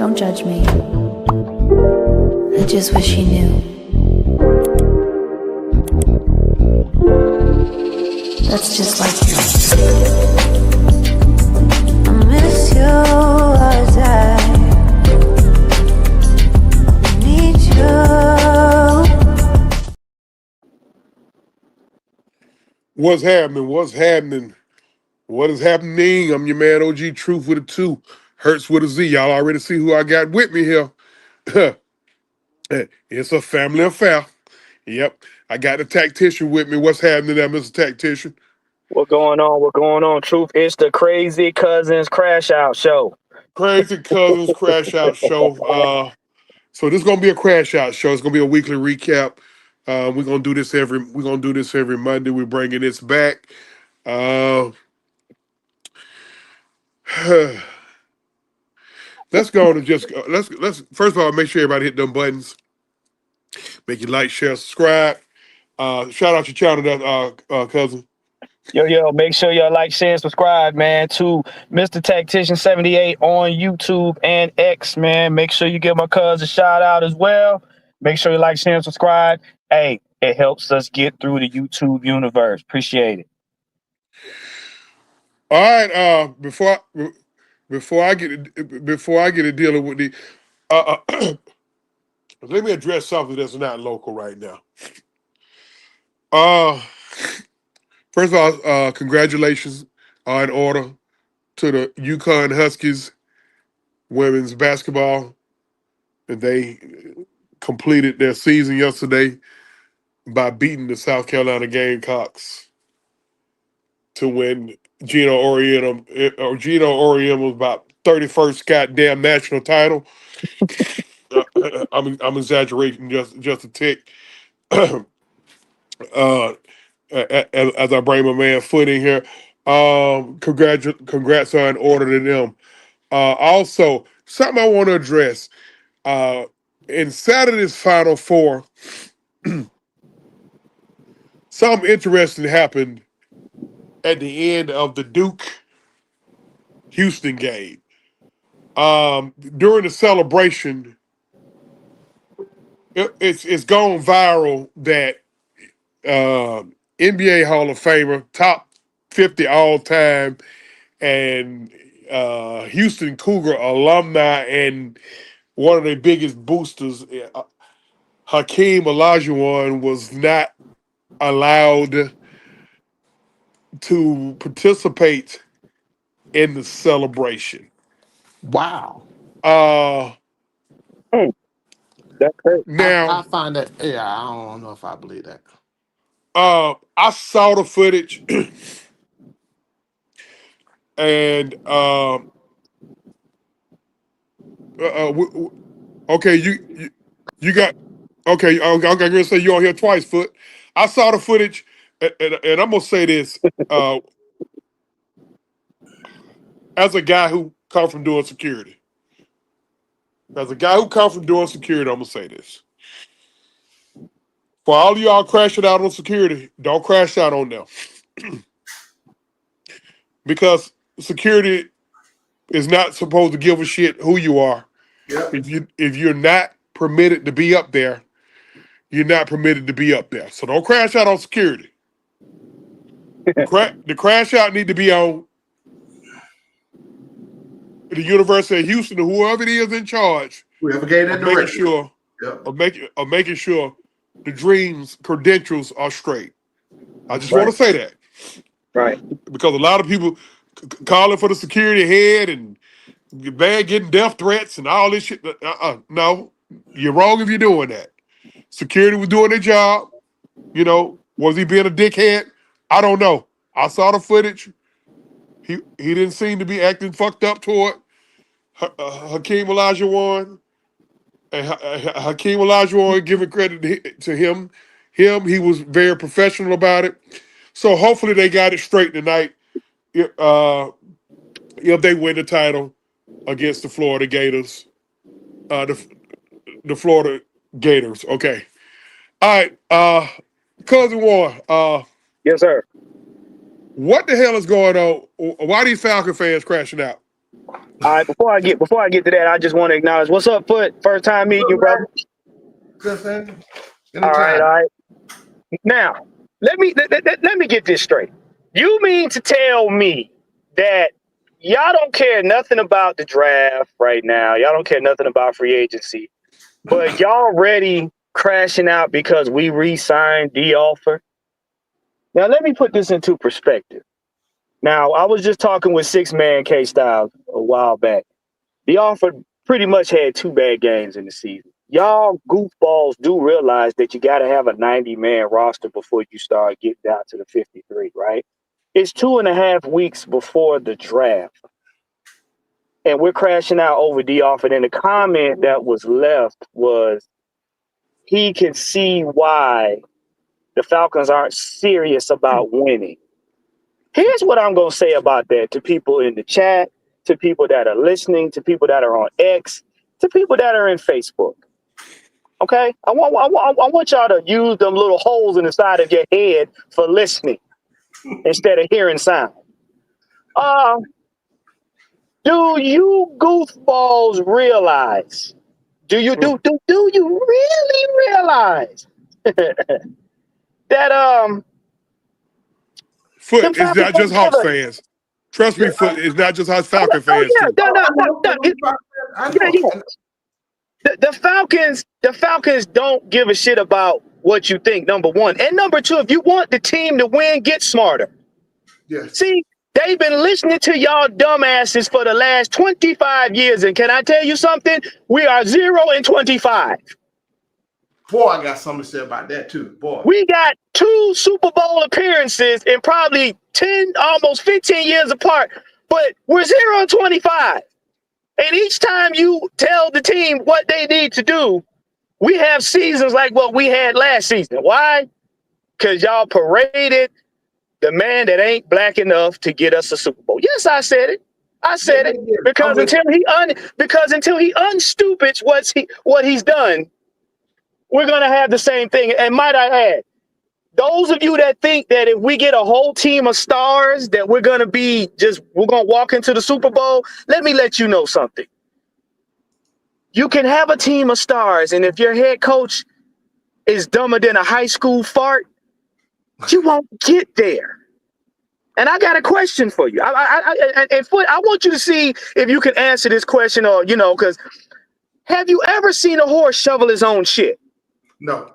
Don't judge me. I just wish you knew. That's just like you. I miss you as I need you. What's happening? What's happening? What is happening? I'm your man OG Truth with a 2. Hurts with a Z. Y'all already see who I got with me here. It's a family affair. Yep. I got the tactician with me. What's happening there, Mr. Tactician? What going on? What going on? Truth, it's the Crazy Cousins Crash Out Show. Crazy Cousins Crash Out Show. So this is gonna be a crash out show. It's gonna be a weekly recap. We're gonna do this every Monday. We're bringing this back. Uh, let's go on and just let's first of all make sure everybody hit them buttons. Make you like, share, subscribe. Shout out your channel, cousin. Yo, make sure y'all like, share, and subscribe, man, to Mr. Tactician 78 on YouTube and X, man. Make sure you give my cousin a shout out as well. Make sure you like, share, and subscribe. Hey, it helps us get through the YouTube universe. Appreciate it. All right. Before I get to dealing with the let me address something that's not local right now. Uh First of all, congratulations are in order to the UConn Huskies women's basketball. And they completed their season yesterday by beating the South Carolina Gamecocks to win Gino Oriental. Gino Oriental was about 31st goddamn national title. I'm exaggerating just a tick. uh, as I bring my man Foot in here. Congrats are in order to them. Also, something I want to address. In Saturday's Final Four, something interesting happened at the end of the Duke Houston game. During the celebration, it's gone viral that NBA Hall of Famer, top 50 all time, and Houston Cougar alumni and one of their biggest boosters, Hakeem Olajuwon, was not allowed to participate in the celebration. Wow. Uh, That's great. I Now, find that, yeah, I don't know if I believe that. I saw the footage, and okay, you got okay. I'm gonna say you on here twice, Foot. I saw the footage, and I'm gonna say this as a guy who come from doing security. As a guy who come from doing security, I'm gonna say this. For all of y'all crashing out on security, don't crash out on them. Because security is not supposed to give a shit who you are. Yep. If you're not permitted to be up there, you're not permitted to be up there. So don't crash out on security. The crash out need to be on the University of Houston or whoever it is in charge We have a gain of in making direction. sure Yep. of making sure the dreams credentials are straight. I just want Right. to say that Right. because a lot of people calling for the security head and bad getting death threats and all this shit. No, you're wrong if you're doing that. Security was doing their job. You know, was he being a dickhead? I don't know. I saw the footage. He didn't seem to be acting fucked up toward Hakeem Olajuwon. And Hakeem Olajuwon, giving credit to him, he was very professional about it. So hopefully they got it straight tonight. Uh, if they win the title against the Florida Gators, the Florida Gators. Okay. All right. Cousin Warren, Yes, sir. what the hell is going on? Why these Falcon fans crashing out? All right, before I get to that, I just want to acknowledge what's up, Foot. First time meeting you, brother. Good thing. All right, Anytime. all right. Now, let me get this straight. You mean to tell me that y'all don't care nothing about the draft right now? Y'all don't care nothing about free agency, but y'all ready crashing out because we re-signed the offer? Now, let me put this into perspective. Now, I was just talking with Six Man K Styles a while back. The offer pretty much had 2 bad games in the season. Y'all goofballs do realize that you got to have a 90-man roster before you start getting down to the 53, right? It's 2.5 weeks before the draft, and we're crashing out over the offer. And the comment that was left was he can see why the Falcons aren't serious about winning. Here's what I'm going to say about that to people in the chat, to people that are listening, to people that are on X, to people that are in Facebook. Okay? I want y'all to use them little holes in the side of your head for listening instead of hearing sound. Do you goofballs realize? Do you really realize that them Foot is Falcons not don't just give Hawks a fans. Trust me, Foot is not just us Falcon oh fans yeah, too. no, no, I no, know, no. I Yeah, know. yeah. The Falcons don't give a shit about what you think, number one. And number two, if you want the team to win, get smarter. Yes. See, they've been listening to y'all dumbasses for the last 25 years. And can I tell you something? We are 0-25. Boy, I got something to say about that too. Boy. We got 2 Super Bowl appearances in probably 10, almost 15 years apart, but we're 0-25. And each time you tell the team what they need to do, we have seasons like what we had last season. Why? Because y'all paraded the man that ain't black enough to get us a Super Bowl. Yes, I said it. I Yeah, said yeah, it yeah. I'm because with until he unstupids what he's done, we're gonna have the same thing. And might I add, those of you that think that if we get a whole team of stars that we're gonna walk into the Super Bowl, let you know something. You can have a team of stars, and if your head coach is dumber than a high school fart, you won't get there. And I got a question for you. And Foot, I want you to see if you can answer this question, or because have you ever seen a horse shovel his own shit? no.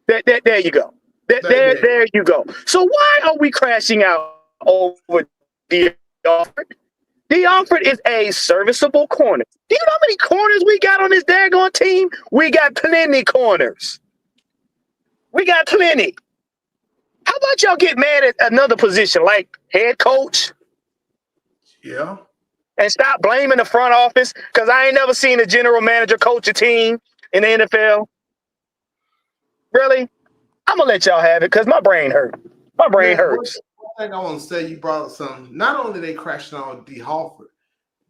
There you go. There you go. So why are we crashing out over the Alfred? The Alfred is a serviceable corner. Do you know how many corners we got on this daggone team? We got plenty corners. We got plenty. How about y'all get mad at another position like head coach Yeah. and stop blaming the front office? Because I ain't never seen a general manager coach a team in the NFL. Really? I'm going to let y'all have it because my brain hurt. My brain Man, hurts. one thing I want to say, you brought up something. Not only they crashing out on D. Harford,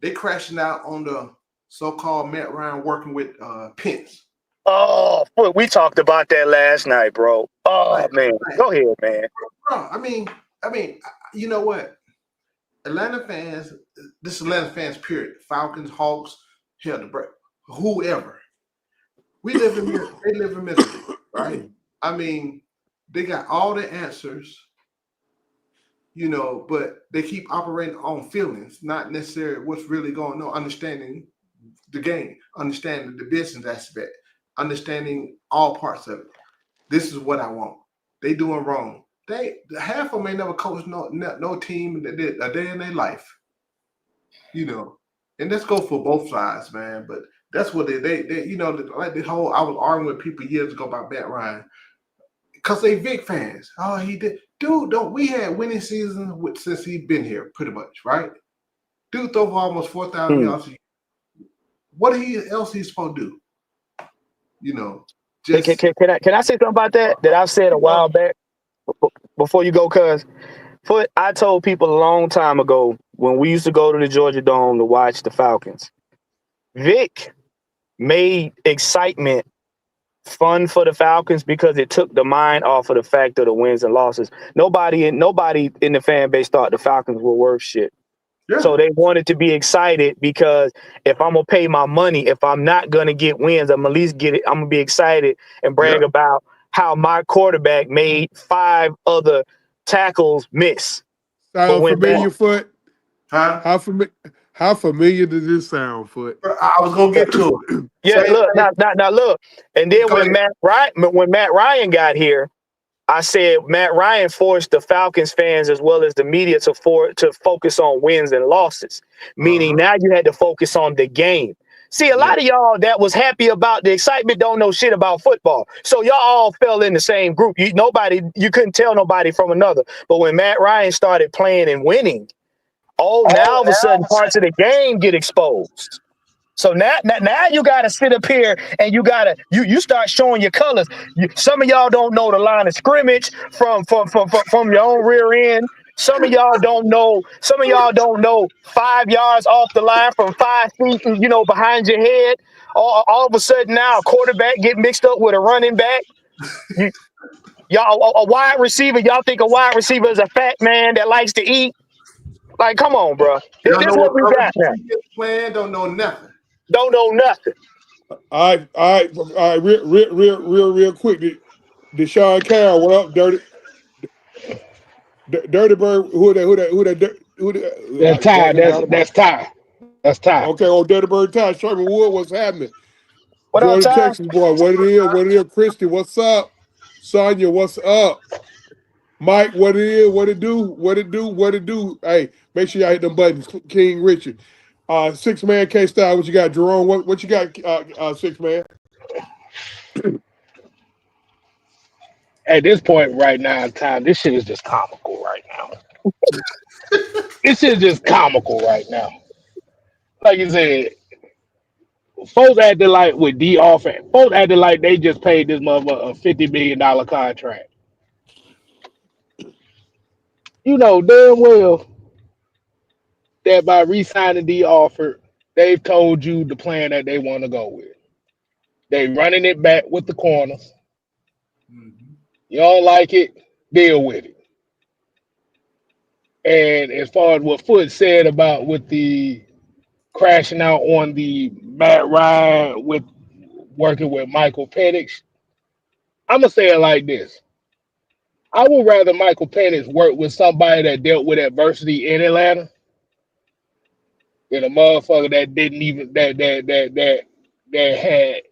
they crashing out on the so-called Matt Ryan working with Pence. Oh, we talked about that last night, bro. Oh, man. Go ahead, man. Bro, I mean, you know what? Atlanta fans, this Atlanta fans, period. Falcons, Hawks, hell, the break, whoever. They live in misery, right? I mean, they got all the answers, but they keep operating on feelings, not necessarily what's really going on, understanding the game, understanding the business aspect, understanding all parts of it. This is what I want. They doing wrong. Half of them ain't never coached no team that did a day in their life. And let's go for both sides, man. But that's what they like the whole. I was arguing with people years ago about Matt Ryan because they Vic fans. Oh, he did, dude. Don't we had winning seasons since he been here, pretty much, right? Dude throw for almost 4,000 yards. What else he's supposed to do? Just Can I say something about that I've said a while back before you go, cuz? I told people a long time ago when we used to go to the Georgia Dome to watch the Falcons, Vic made excitement fun for the Falcons because it took the mind off of the fact of the wins and losses. Nobody in the fan base thought the Falcons were worth shit. Yeah. So they wanted to be excited because if I'm gonna pay my money, if I'm not gonna get wins, I'm at least get it. I'm gonna be excited and brag Yeah. about how my quarterback made 5 other tackles miss. But Sound when familiar, Foot? Huh? How familiar does this sound, Foot? I was gonna get to it. yeah, Same look, thing. now look, and then Go ahead. when Matt Ryan got here, I said Matt Ryan forced the Falcons fans as well as the media to focus on wins and losses, meaning now you had to focus on the game. See, a lot of y'all that was happy about the excitement don't know shit about football. So y'all all fell in the same group. You couldn't tell nobody from another. But when Matt Ryan started playing and winning, now all of a sudden parts of the game get exposed. So now you gotta sit up here and you start showing your colors. Some of y'all don't know the line of scrimmage from your own rear end. Some of y'all don't know. Some of y'all don't know 5 yards off the line from 5 feet, behind your head. All of a sudden now a quarterback get mixed up with a running back. Y'all a wide receiver. Y'all think a wide receiver is a fat man that likes to eat? Like, come on, bro. This Don't know is what what we got now. playing. Don't know nothing. Don't know nothing. All right. Real quick. Deshaun Carroll, what up, Dirty Bird? That's Ty. That's Ty. That's Ty. Okay, on Dirty Bird Ty. Sherman Wood, what's happening? What up, Jordan, Ty? Texas boy, what it is? Christy, what's up? Sonya, what's up? Mike, what it is? What it do? Hey, make sure y'all hit them buttons. King Richard. 6-man K-Style, what you got? Jerome, what you got, 6-man? At this point right now in time, this shit is just comical right now. This shit is just comical right now. Like you said, folks acting like with D offense, folks acting like they just paid this motherfucker a $50 million contract. You know damn well that by re-signing D offer, they've told you the plan that they want to go with. They running it back with the corners. You don't like it, deal with it. And as far as what Foot said about with the crashing out on the Matt Ryan with working with Michael Penix, I'm gonna say it like this: I would rather Michael Penix work with somebody that dealt with adversity in Atlanta than a motherfucker that didn't even that had.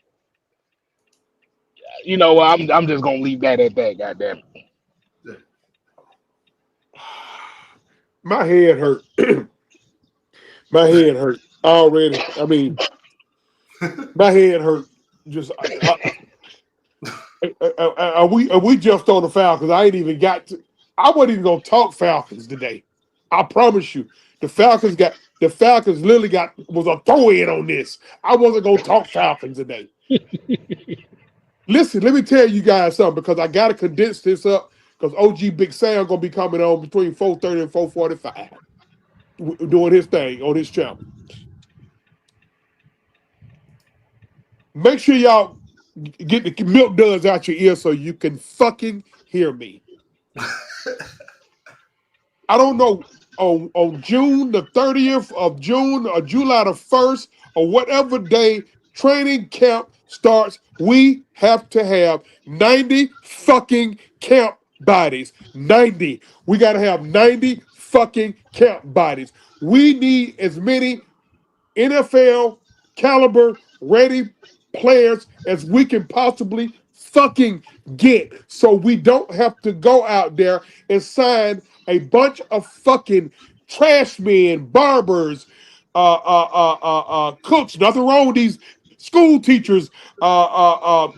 You know, I'm just gonna leave that at that. Goddamn. My head hurt. My head hurt already. I mean, my head hurt. Just are we just on the Falcons? I ain't even got to. I wasn't even gonna talk Falcons today. I promise you, the Falcons literally was a throw in on this. I wasn't gonna talk Falcons today. Listen, let me tell you guys something because I gotta condense this up because OG Big Sam gonna be coming on between 4:30 and 4:45 doing his thing on his channel. Make sure y'all get the milk duds out your ear so you can fucking hear me. I don't know on June the 30th of June or July the 1st or whatever day training camp starts, we have to have 90 fucking camp bodies. 90. We got to have 90 fucking camp bodies. We need as many NFL caliber ready players as we can possibly fucking get so we don't have to go out there and sign a bunch of fucking trash men, barbers, cooks. Nothing wrong with these school teachers, dope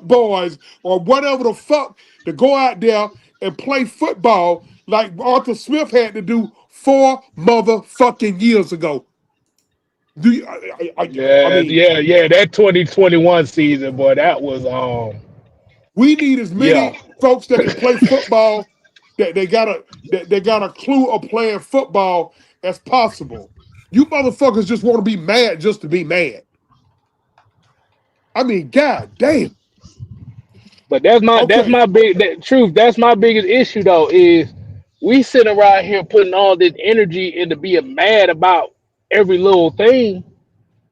boys, or whatever the fuck to go out there and play football like Arthur Smith had to do 4 motherfucking years ago. Do you, I mean, That 2021 season, boy, that was we need as yeah. many folks that can play football that they got a clue of playing football as possible. You motherfuckers just want to be mad just to be mad. I mean, god damn. But that's Okay. my big that truth. That's my biggest issue though is We sit around here putting all this energy into being mad about every little thing.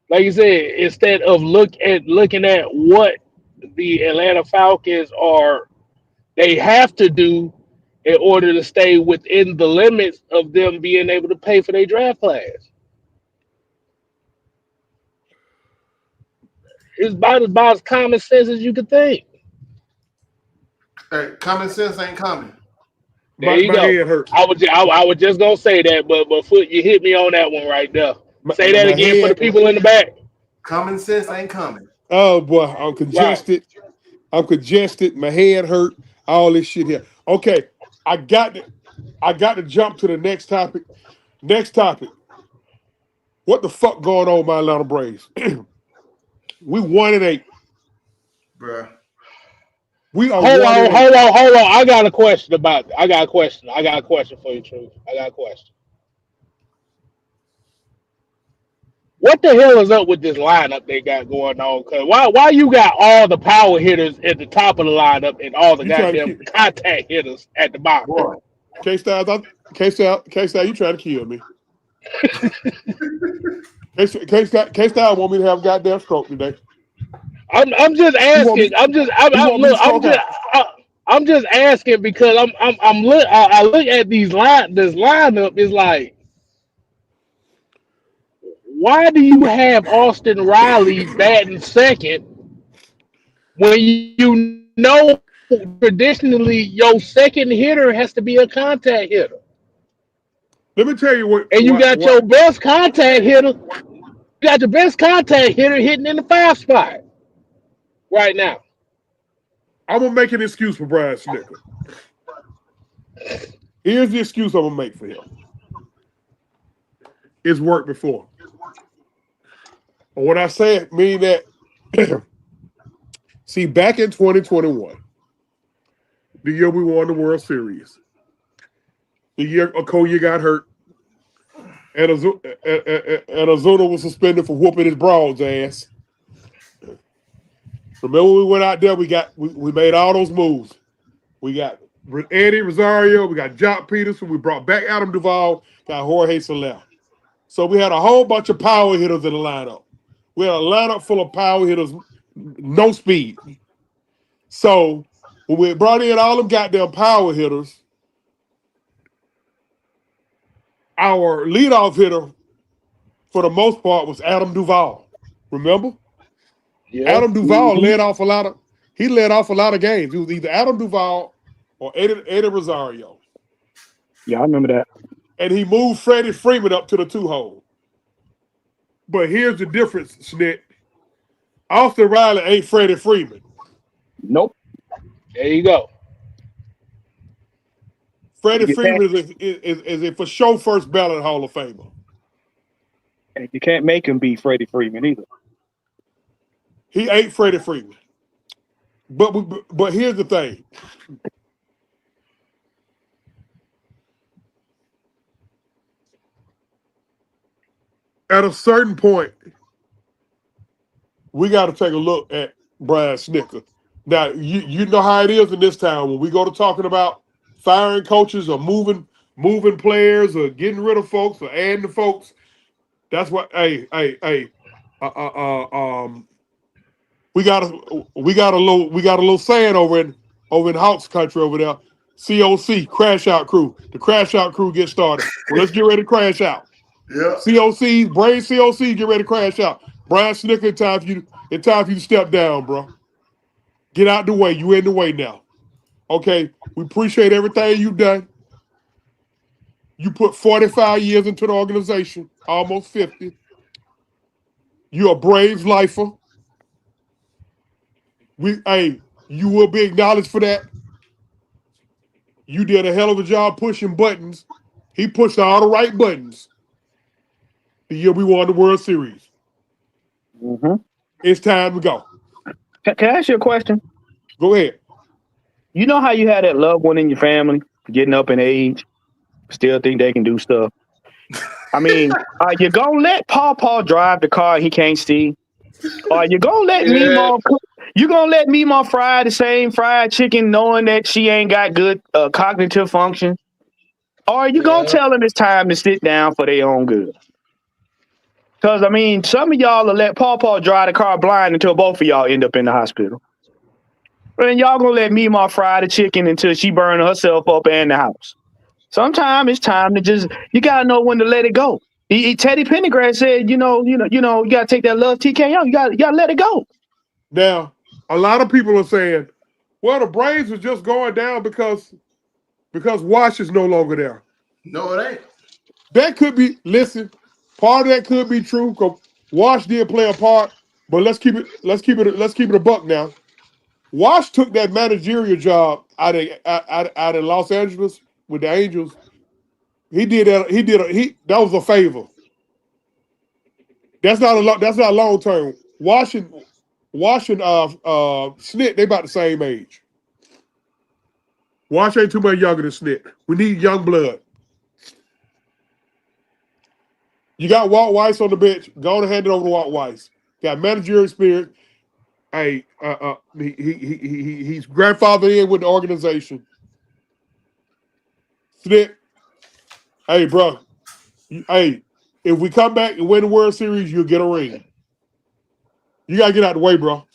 Like you said, instead of looking at what the Atlanta Falcons are they have to do in order to stay within the limits of them being able to pay for their draft class. It's about as common sense as you could think. Hey, common sense ain't coming. There My you go. head hurt. I was just gonna say that, but Foot, you hit me on that one right there. Say that My again for the head. people in the back. Common sense ain't coming. Oh boy, I'm Right. congested. I'm congested. My head hurt. All this shit here. Okay, I got to. I got to jump to the next topic. Next topic. What the fuck going on, my Atlanta Braves? We 1-8. Bruh. We are Hold one on, and eight. hold on, hold on. I got a question about. I got a question. I got a question for you, Truth. I got a question. What the hell is up with this lineup they got going on? Cause why you got all the power hitters at the top of the lineup and all the You trying to goddamn keep contact hitters at the bottom? Boy. K-Styles? K-Style, you trying to kill me? K-Style want me to have a goddamn stroke today. I'm just He want asking. me. He I'm want me to look. stroke out. I'm just asking because I look at this lineup is like, why do you have Austin Riley batting second when you know traditionally your second hitter has to be a contact hitter, Let me tell you what. and you got What? your best contact hitter, hitting in the 5 spot right now. I'm gonna make an excuse for Brian Snicker. Here's the excuse I'm gonna make for him. It's worked before. And when I say it, mean that. See, back in 2021, the year we won the World Series, the year Okoye got hurt, and Ozuna was suspended for whooping his Broads ass. Remember, we went out there. We made all those moves. We got Eddie Rosario. We got Jock Peterson. We brought back Adam Duvall. Got Jorge Soler. So we had a whole bunch of power hitters in the lineup. We had a lineup full of power hitters, no speed. So when we brought in all them goddamn power hitters, our leadoff hitter, for the most part, was Adam Duvall. Remember? Yeah. Adam Duvall led off a lot of games. It was either Adam Duvall or Eddie Rosario. Yeah, I remember that. And he moved Freddie Freeman up to the 2-hole. But here's the difference, Snit. Austin Riley ain't Freddie Freeman. Nope. There you go. Freddie You can't, Freeman is a for sure first ballot Hall of Famer. you can't make him be Freddie Freeman either. He ain't Freddie Freeman. But here's the thing. At a certain point, we got to take a look at Brian Snicker. Now, you know how it is in this town when we go to talking about firing coaches or moving players or getting rid of folks or adding to folks. That's what. Hey. We got a little saying over in Hawks country over there. COC, crash out crew. The crash out crew gets started. Well, let's get ready to crash out. Yeah. COC, brain COC, get ready to crash out. Brian Snicker, it's time for you to step down, bro. Get out the way. You in the way now. Okay, we appreciate everything you've done. You put 45 years into the organization, almost 50. You're a Braves lifer. You will be acknowledged for that. You did a hell of a job pushing buttons. He pushed all the right buttons the year we won the World Series. Mm-hmm. It's time to go. Can I ask you a question? Go ahead. You know how you had that loved one in your family getting up in age, still think they can do stuff? I mean, are you gonna let Paw drive the car he can't see? Or are you gonna let Yeah. Meemaw cook? You gonna let Meemaw fry the same fried chicken knowing that she ain't got good cognitive function? Or are you gonna Yeah. tell them it's time to sit down for their own good? Because I mean, some of y'all will let Paw drive the car blind until both of y'all end up in the hospital. And y'all gonna let Meemaw fry the chicken until she burn herself up and the house. Sometimes it's time to just you gotta know when to let it go. Teddy Pendergrass said, you gotta take that love TKO. You gotta let it go. Now, a lot of people are saying, well, the Braves are just going down because Wash is no longer there. No, it ain't. That could be. Listen, part of that could be true because Wash did play a part. But let's keep it a buck now. Wash took that managerial job out of Los Angeles with the Angels. He did that. That was a favor. That's not long term. Washington, Snit, they about the same age. Wash ain't too much younger than Snit. We need young blood. You got Walt Weiss on the bench. Go on and hand it over to Walt Weiss. Got managerial experience. Hey, he's grandfather in with the organization. Snit, hey, bro. Hey, if we come back and win the World Series, you'll get a ring. You gotta get out the way, bro.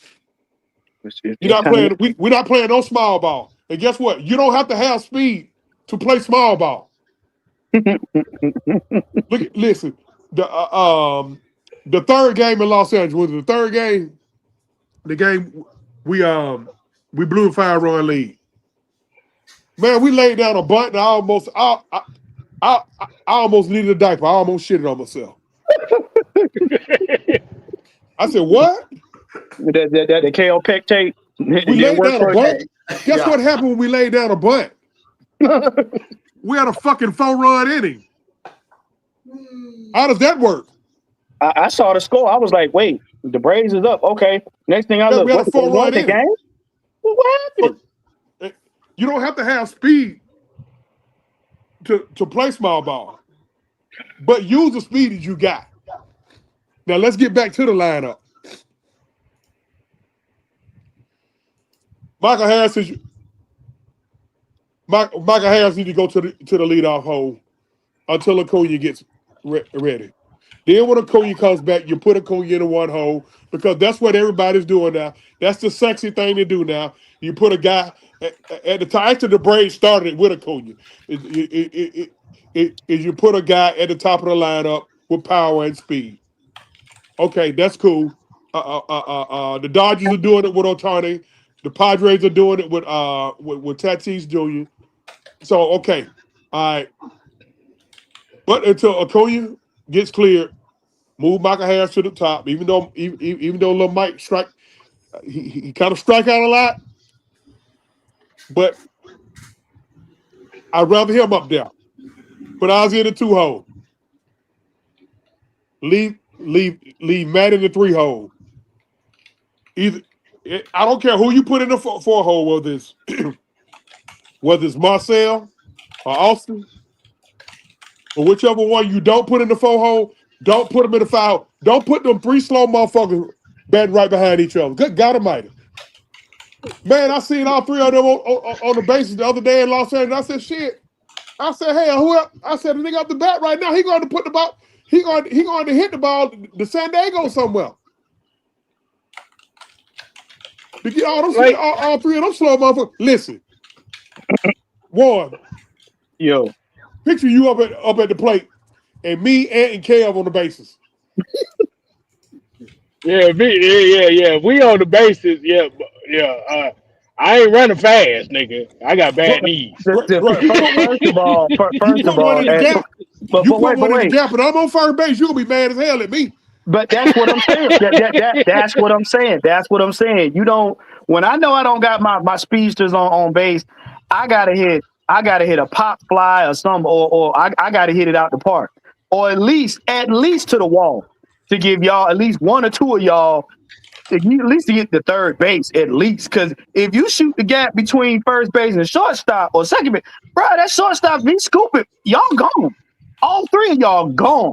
You're not playing. We're not playing no small ball. And guess what? You don't have to have speed to play small ball. Listen. The third game in Los Angeles was the third game. The game we blew a 5-run lead. Man, we laid down a bunt and I almost needed a diaper. I almost shitted on myself. I said, what? The KO pectate. We laid down a bunt. Guess what happened when we laid down a bunt? We had a fucking 4-run inning. How does that work? I saw the score. I was like, wait, the Braves is up. Okay. Next thing I look, we had a 4-run inning. Game? Well, what happened? You don't have to have speed to play small ball, but use the speed that you got. Now let's get back to the lineup. Michael Harris need to go to the leadoff hole until Acuna gets ready. Then when Acuna comes back, you put Acuna in one hole because that's what everybody's doing now. That's the sexy thing to do now. You put a guy at the time. Actually, the Braves started with Acuna. You put a guy at the top of the lineup with power and speed. Okay, that's cool. The Dodgers are doing it with Ohtani. The Padres are doing it with Tatis Jr. So okay, all right. But until Acuna gets cleared, move Michael Harris to the top. Even though little Mike strike, he kind of strike out a lot. But I'd rather him up there. But I was in the 2-hole. Leave Matt in the 3-hole. I don't care who you put in the 4-hole, whether it's Marcel or Austin, or whichever one you don't put in the 4-hole, don't put them in the 5. Don't put them 3 slow motherfuckers batting right behind each other. Good God Almighty. Man, I seen all 3 of them on the bases the other day in Los Angeles. I said, shit. I said, hey, I said, the nigga up the bat right now, he going to put the ball, he going to hit the ball to San Diego somewhere. To get all 3 of them slow motherfuckers. Listen. One. Yo. Picture you up at the plate and me, Ant, and Kev on the bases. Yeah. We on the bases. Yeah. I ain't running fast, nigga. I got bad knees. First of all, you put one in the gap. You put one in the gap, and I'm on first base. You're gonna be mad as hell at me. But that's what I'm saying. That's what I'm saying. That's what I'm saying. You don't. When I know I don't got my speedsters on base, I gotta hit a pop fly or something, or I gotta hit it out the park, or at least to the wall to give y'all at least 1 or 2 of y'all. At least to get the third base, at least. Because if you shoot the gap between first base and shortstop or second base, bro, that shortstop be scooping. Y'all gone. All 3 of y'all gone.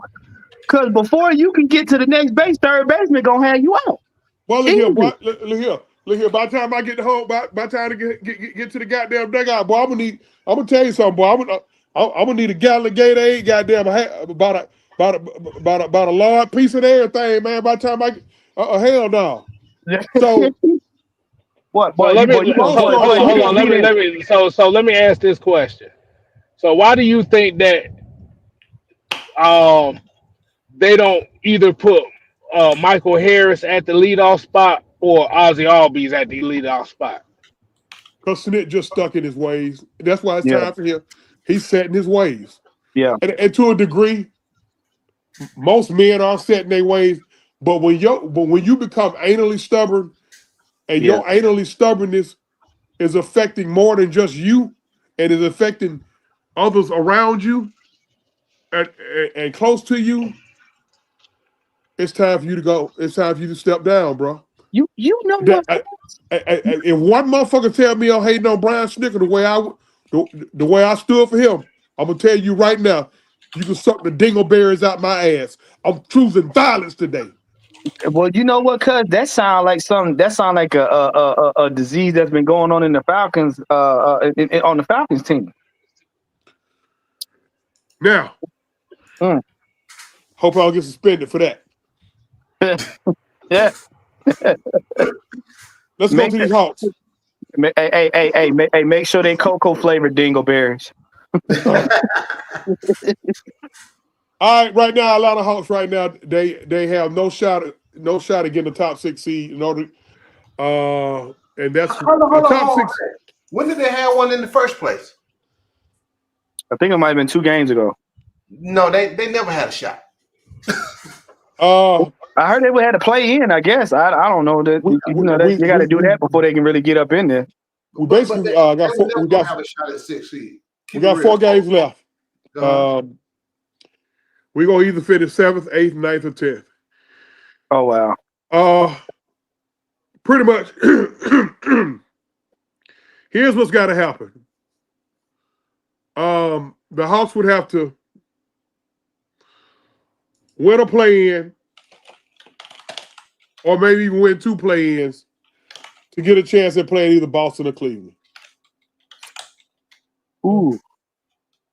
Because before you can get to the next base, third baseman gonna have you out. Well, look here, boy. Look here. By the time I get to home, by the time to get to the goddamn dugout, boy, I'm gonna tell you something, boy. I'm gonna need a gallon of Gatorade, goddamn, about a large piece of everything, man. By the time I get, hell no. So What, So boy? let me You gonna, long so boy, story hold boy? on, You hold short, gonna on. be there? Let me ask this question. So why do you think that um they don't either put Michael Harris at the leadoff spot or Ozzy Albies at the leadoff spot? because Snit just stuck in his ways. That's why it's Yeah, time for him. He's set in his ways, yeah, and to a degree, most men are set in their ways. But when you become anally stubborn, and yeah. your anally stubbornness is affecting more than just you, and is affecting others around you and close to you, it's time for you to go. It's time for you to step down, bro. You know That what? if one motherfucker tell me I'm hating on Brian Snicker the way I stood for him, I'm gonna tell you right now, you can suck the dingleberries out my ass. I'm choosing violence today. Well, you know what? Cuz that sound like something. That sound like a disease that's been going on in the Falcons. On the Falcons team. Now, Mm. hope I'll get suspended for that. Yeah. Let's go Make to the, these Hawks. make sure they cocoa flavored dingleberries. All right, right now, Atlanta Hawks. Right now, they have no shot at getting the top 6 seed in order. And that's the top Hold on. 6. When did they have one in the first place? I think it might have been 2 games ago. No, they never had a shot. Uh, I heard they would have to play in. I guess I don't know that we that we you got we to do we, that before they can really get up in there. we But basically they got were four, never gonna have a shot at 6 seed. we Keep it got real. 4 games left. Uh-huh. We're gonna either finish 7th, 8th, 9th, or 10th. Oh wow. Uh, pretty much. Here's what's got to happen. The Hawks would have to win a play-in, or maybe even win 2 play-ins to get a chance at playing either Boston or Cleveland Ooh.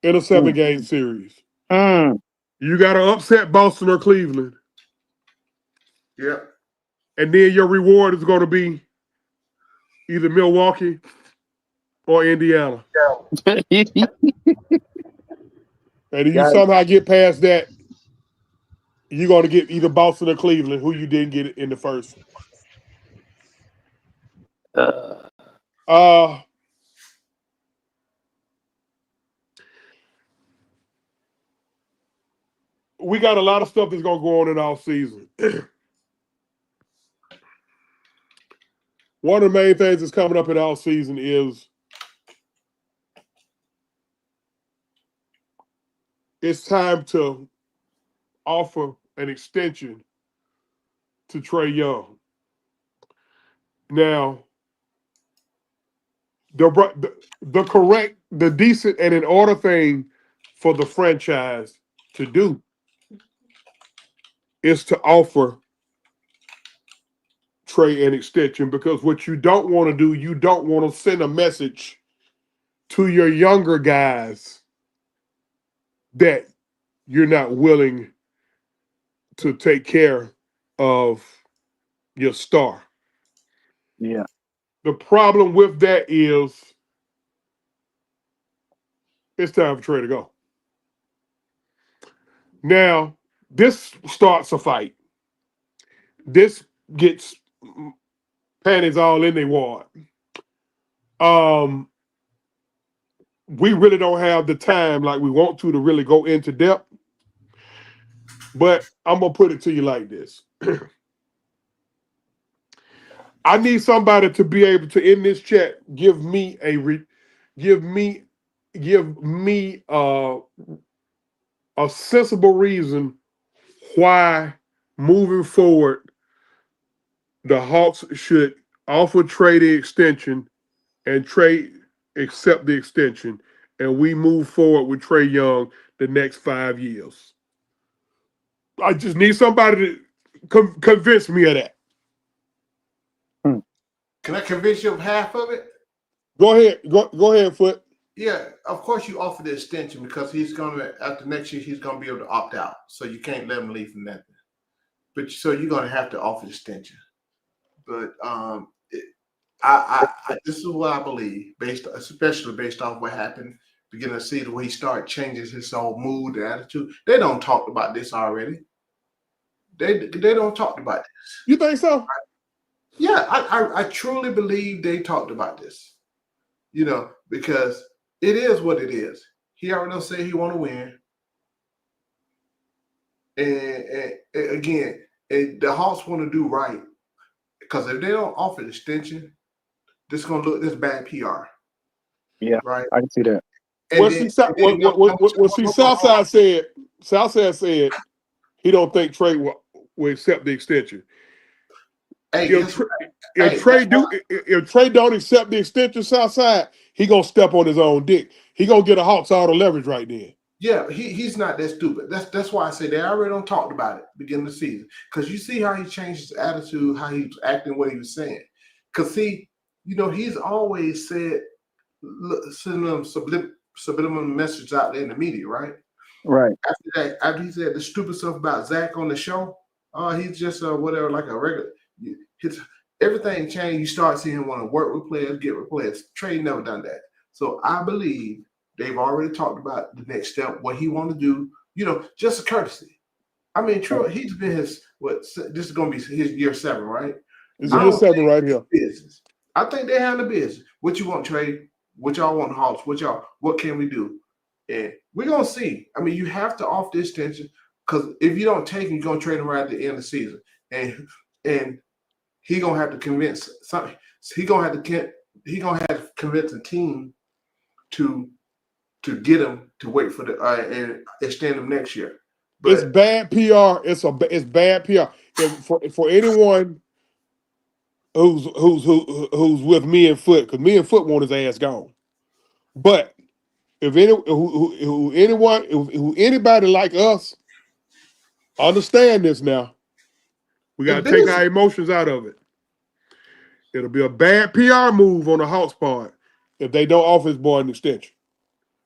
in a 7-game series. Mm. You got to upset Boston or Cleveland, Yeah. and then your reward is going to be either Milwaukee or Indiana. And if you Got somehow get past that, you're going to get either Boston or Cleveland, who you didn't get in the first. Uh, we got a lot of stuff that's going to go on in our season. One of the main things that's coming up in our season is it's time to offer an extension to Trae Young. Now, the correct, the decent, and in order thing for the franchise to do is to offer Trae an extension, because what you don't want to do, you don't want to send a message to your younger guys that you're not willing to take care of your star. yeah. The problem with that is it's time for Trae to go. Now, this starts a fight. This gets panties all in their wad. We really don't have the time like we want to really go into depth. But I'm gonna put it to you like this. I need somebody to be able to in this chat give me give me a sensible reason why moving forward the Hawks should offer Trae the extension and Trae accept the extension, and we move forward with Trae Young the next 5 years. I just need somebody to convince me of that. Can I convince you of half of it? Go ahead, go ahead, Foot. Yeah, of course you offer the extension because he's gonna after next year he's gonna be able to opt out. So you can't let him leave for nothing. But so you're gonna have to offer the extension. But this is what I believe, especially based off what happened beginning of the season, where he started changing his whole mood and attitude. They don't talk about this already. They don't talk about this. You think so? Yeah, I truly believe they talked about this. Because it is what it is. He already said he want to win, and again, the Hawks want to do right because if they don't offer the extension, this is gonna look this bad PR. Yeah, right. I can see that. Southside said he don't think Trae will accept the extension. Hey, If Trae don't accept the extension, Southside, he gonna step on his own dick. He gonna get a Hawks all the leverage right then. Yeah, he's not that stupid. That's why I say they already don't talked about it beginning of the season. Because you see how he changed his attitude, how he was acting, what he was saying. Because he's always said, sending them subliminal message out there in the media, right? Right. After he said the stupid stuff about Zach on the show, he's just whatever, like a regular. Everything changed. You start seeing him want to work with players, get with players. Trae never done that. So I believe they've already talked about the next step, what he want to do. Just a courtesy. I mean, Troy, he's been this is going to be his year 7, right? This is year 7 right here. Business. I think they handle business. What you want, Trae? What y'all want, Hawks? What can we do? And we're going to see. I mean, you have to offer this extension because if you don't take him, you're going to trade him right at the end of the season. And he going to have to convince something. He going to have to convince a team to get him to wait for the and extend him next year. But it's bad PR. It's bad PR. For anyone who's with me and Foot, because me and Foot want his ass gone. But if anybody like us understand this now, we got to take our emotions out of it. It'll be a bad PR move on the Hawks part if they don't offer his boy an extension.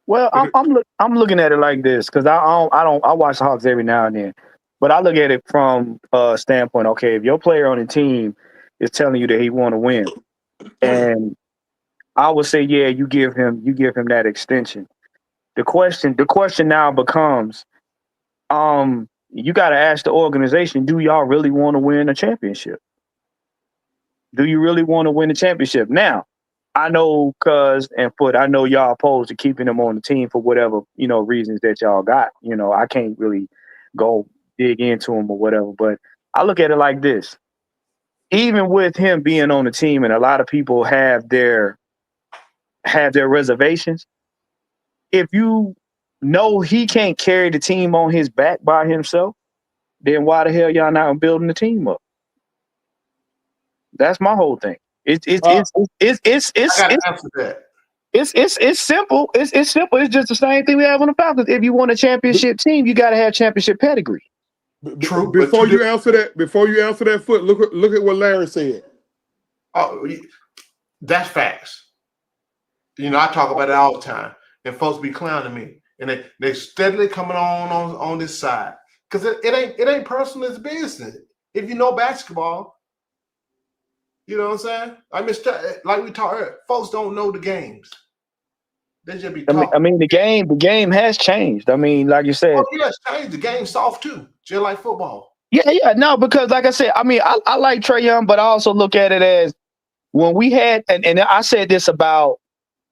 Well, I'm looking at it like this because I watch the Hawks every now and then, but I look at it from a standpoint. Okay, if your player on the team is telling you that he want to win, and I would say, yeah, you give him that extension. The question now becomes, you got to ask the organization: do y'all really want to win a championship? Do you really want to win a championship? Now, I know Cuz and Foot, I know y'all opposed to keeping him on the team for whatever, reasons that y'all got. I can't really go dig into him or whatever, but I look at it like this. Even with him being on the team and a lot of people have their reservations, if you know he can't carry the team on his back by himself, then why the hell y'all not building the team up? That's my whole thing. It's simple. It's simple. It's just the same thing we have on the Falcons. If you want a championship team, you got to have championship pedigree. True. Before you answer that, Foot, look at what Larry said. Oh, that's facts. I talk about it all the time, and folks be clowning me, and they steadily coming on this side because it ain't personal, it's business. If you know basketball. You know what I'm saying? I mean, like we talked earlier, folks don't know the games. They just be talking. I mean, the game has changed. I mean, like you said. Oh, yeah, it's changed. The game's soft too, just like football. Yeah. No, because like I said, I mean, I like Trae Young, but I also look at it as when we had, and I said this about,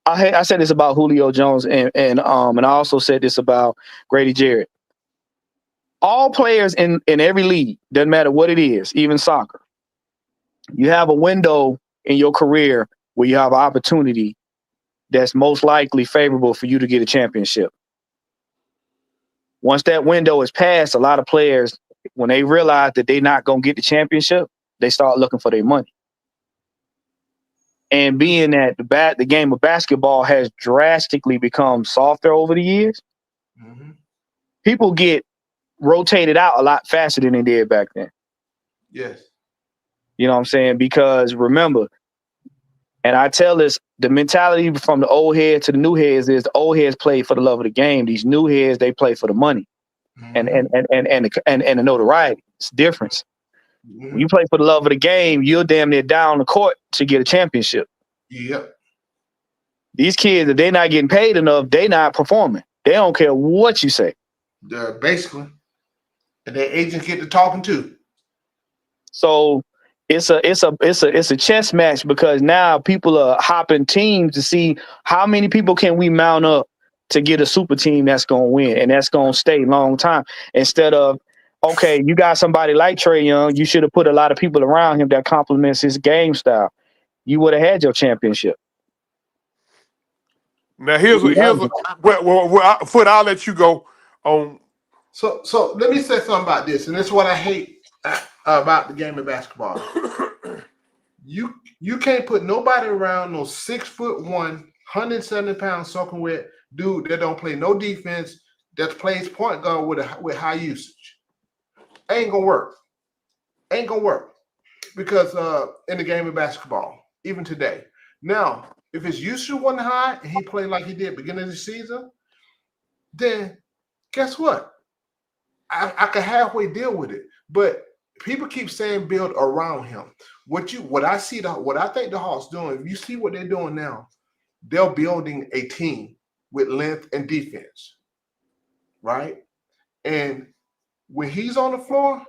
I said this about Julio Jones, and I also said this about Grady Jarrett. All players in every league, doesn't matter what it is, even soccer. You have a window in your career where you have an opportunity that's most likely favorable for you to get a championship. Once that window is passed, a lot of players, when they realize that they're not going to get the championship, they start looking for their money. And being that the game of basketball has drastically become softer over the years, people get rotated out a lot faster than they did back then. Yes. You know what I'm saying? Because remember, and I tell this the mentality from the old head to the new heads is the old heads play for the love of the game. These new heads, they play for the money and the notoriety. It's different. When you play for the love of the game, you're damn near down the court to get a championship. Yep. These kids, if they're not getting paid enough, they're not performing. They don't care what you say. Basically. And their agents get to talking too. So it's a chess match because now people are hopping teams to see how many people can we mount up to get a super team that's gonna win and that's gonna stay long time. Instead of, okay, you got somebody like Trae Young, you should have put a lot of people around him that complements his game style. You would have had your championship. Now Foot, I'll let you go on. So let me say something about this, and this is what I hate about the game of basketball. You can't put nobody around no 6'1", 170-pound soaking wet dude that don't play no defense, that plays point guard with high usage. Ain't gonna work. Ain't gonna work because in the game of basketball, even today. Now, if his usage wasn't high and he played like he did beginning of the season, then guess what? I could halfway deal with it. But people keep saying build around him. What I think the Hawks doing, if you see what they're doing now, they're building a team with length and defense, right? And when he's on the floor,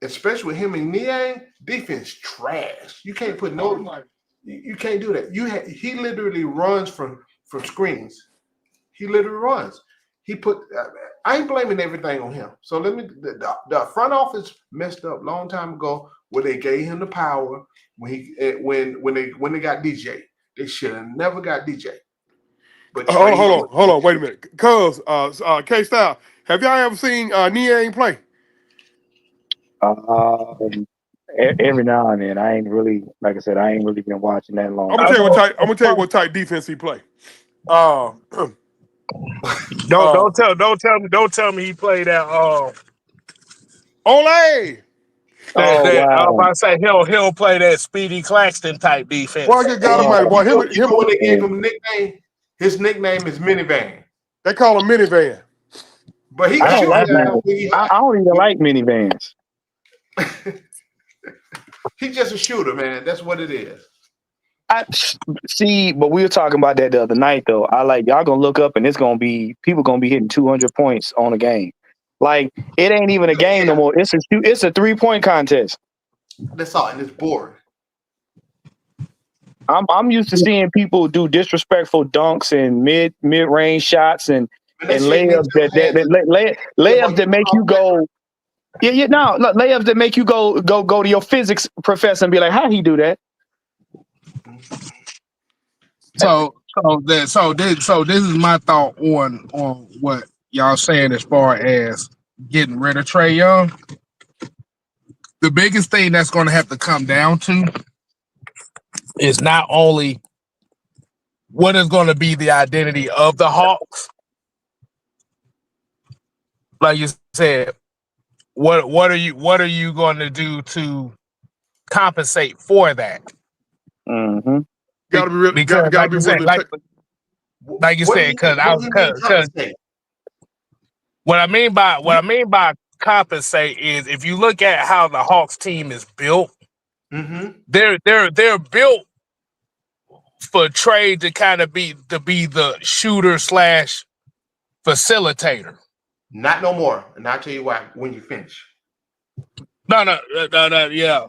especially with him and Niang, defense trash. You can't put you can't do that. He literally runs from screens. He literally runs. I ain't blaming everything on him. So the front office messed up a long time ago where they gave him the power when they got DJ. They should have never got DJ. But hold on, wait a minute. Cuz K-Style, have y'all ever seen Niang play? Every now and then, I ain't really, like I said, I ain't really been watching that long. I'm gonna tell you what type defense he play. Don't tell me he played that. Ole. Wow. I was about to say he'll play that Speedy Claxton type defense. Boy, good God Almighty, boy. When they gave him a nickname, his nickname is Minivan. They call him Minivan. But he I I don't even like minivans. He's just a shooter, man. That's what it is. See, but we were talking about that the other night, though. Y'all gonna look up and people gonna be hitting 200 points on a game. Like, it ain't even a game no more. It's a 3-point contest. That's all, and it's boring. I'm used to seeing people do disrespectful dunks and mid range shots and layups layups that make you go. Layups that make you go to your physics professor and be like, how'd he do that? So this is my thought on what y'all saying as far as getting rid of Trae Young. The biggest thing that's going to have to come down to is not only what is going to be the identity of the Hawks, like you said, what are you going to do to compensate for that? Mm-hmm. Gotta be really, gotta be willing to like you said, because what I mean by compensate is if you look at how the Hawks team is built, they're built for Trae to kind of be the shooter / facilitator. Not no more, and I'll tell you why when you finish. Yeah.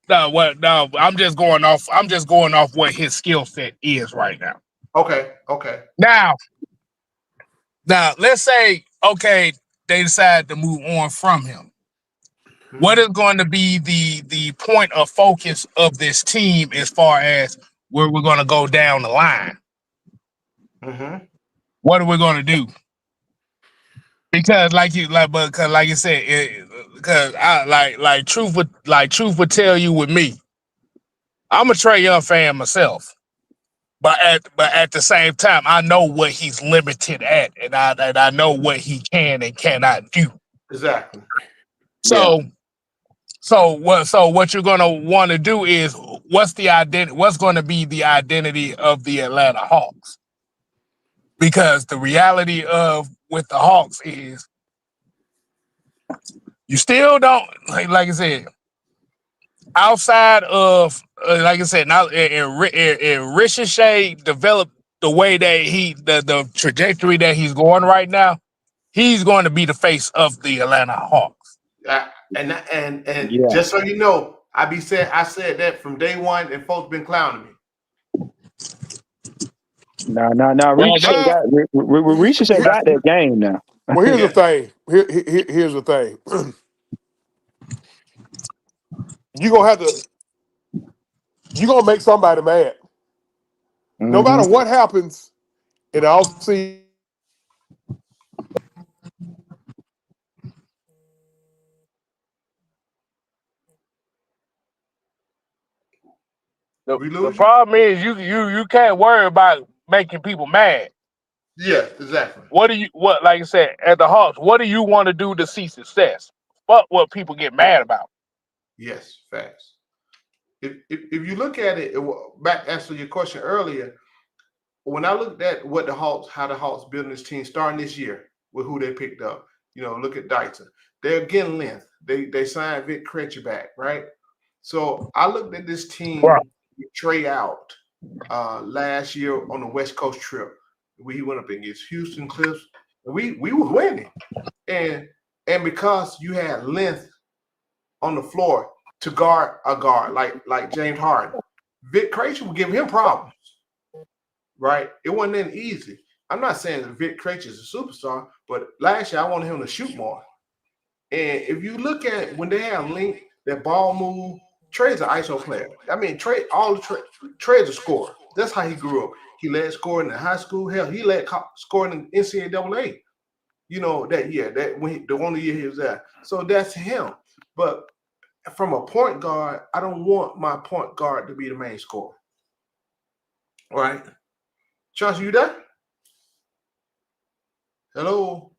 No, I'm just going off what his skill set is right now. Okay. Now, let's say, okay, they decide to move on from him. What is going to be the point of focus of this team as far as where we're going to go down the line? What are we going to do? Because like you said, because I truth would tell you with me, I'm a Trae Young fan myself, but at the same time, I know what he's limited at, and I know what he can and cannot do. Exactly. So what you're gonna want to do is what's the identity? What's going to be the identity of the Atlanta Hawks? Because the reality of with the Hawks is you still don't like I said. Outside of like I said, now and Ricochet developed the way that the trajectory that he's going right now. He's going to be the face of the Atlanta Hawks. And Yeah. just so you know, I said that from day one, and folks been clowning me. No. Well, Ricochet got Ricochet got that game now. Well, here's the Yeah. thing. Here's the thing. You gonna have to. You gonna make somebody mad. No Hmm. matter what happens in the offseason, We the lose you? problem is you can't worry about making people mad. Yeah, exactly. What like I said at the Hawks? What do you want to do to see success? Fuck what people get mad about. Yes, facts. If you look at it, back answer your question earlier, when I looked at how the Hawks building this team starting this year with who they picked up, look at Dyson. They're getting length. They signed Vic Krejci back, right? So I looked at this Right. team with Trae out last year on the West Coast trip. We went up against Houston Cliffs. We was winning, and because you had length on the floor to guard a guard like James Harden, Vic Krejci would give him problems. Right? It wasn't that easy. I'm not saying that Vic Krejci is a superstar, but last year I wanted him to shoot more. And if you look at when they have Link, that ball move, Trae's an ISO player. I mean, Trae's a scorer. That's how he grew up. He led scoring in high school. Hell, he led scoring in NCAA. That year, the only year he was there. So that's him. But from a point guard, I don't want my point guard to be the main scorer. Right? Josh, you there? Hello.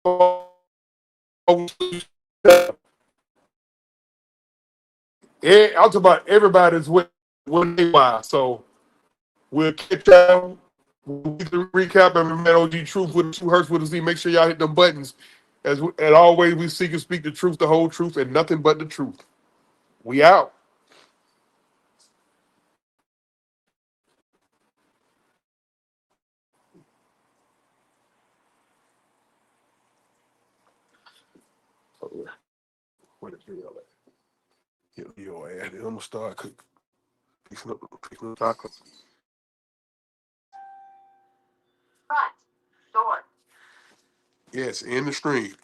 I'm talking about everybody's when they wise. So we'll catch y'all. We'll get the recap and man OG Truth with 2 Hertz with a Z. Make sure y'all hit them buttons. As always, we seek and speak the truth, the whole truth, and nothing but the truth. We out. Where the hell at? Your ass. I'm gonna start cooking. Fixing up tacos. Yes, in the stream.